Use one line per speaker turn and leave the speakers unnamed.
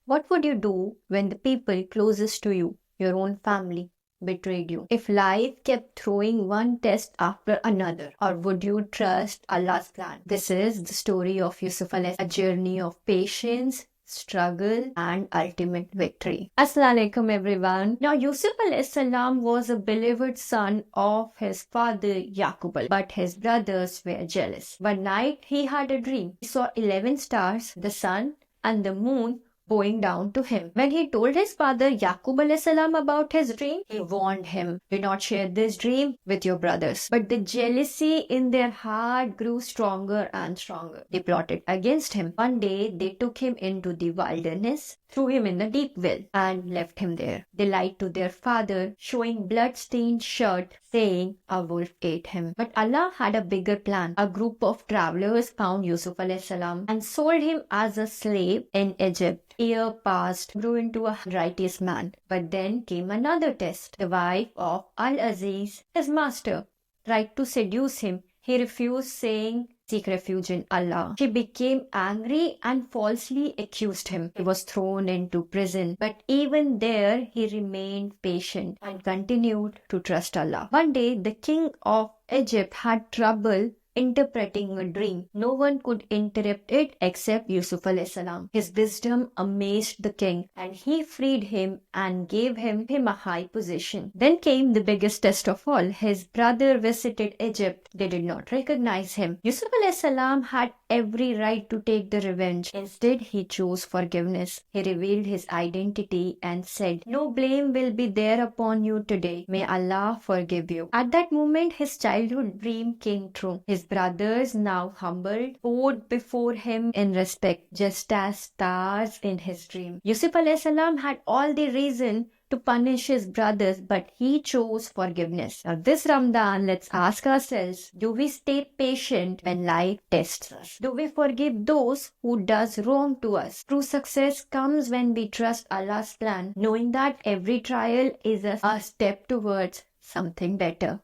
What would you do when the people closest to you, your own family, betrayed you? If life kept throwing one test after another, or would you trust Allah's plan? This is the story of Yusuf alayhi, a journey of patience, struggle, and ultimate victory. Assalamu alaikum everyone. Now Yusuf alayhi salam was a beloved son of his father Yaqub, but his brothers were jealous. One night he had a dream. He saw 11 stars, the sun, and the moon bowing down to him. When he told his father Yaqub alayhi salam about his dream, he warned him, do not share this dream with your brothers. But the jealousy in their heart grew stronger and stronger. They plotted against him. One day they took him into the wilderness, threw him in the deep well, and left him there. They lied to their father, showing blood-stained shirt, saying a wolf ate him. But Allah had a bigger plan. A group of travelers found Yusuf alayhi salam and sold him as a slave in Egypt. Year passed, grew into a righteous man. But then came another test. The wife of Al-Aziz, his master, tried to seduce him. He refused, saying, seek refuge in Allah. She became angry and falsely accused him. He was thrown into prison, but even there he remained patient and continued to trust Allah. One day, the king of Egypt had trouble interpreting a dream. No one could interpret it except Yusuf alayhi salam. His wisdom amazed the king, and he freed him and gave him a high position. Then came the biggest test of all. His brother visited Egypt. They did not recognize him. Yusuf alayhi salam had every right to take the revenge. Instead, he chose forgiveness. He revealed his identity and said, no blame will be there upon you today. May Allah forgive you. At that moment, his childhood dream came true. His brothers, now humbled, bowed before him in respect, just as stars in his dream. Yusuf alayhi salam had all the reason to punish his brothers, but he chose forgiveness. Now this Ramadan, let's ask ourselves, do we stay patient when life tests us? Do we forgive those who does wrong to us? True success comes when we trust Allah's plan, knowing that every trial is a step towards something better.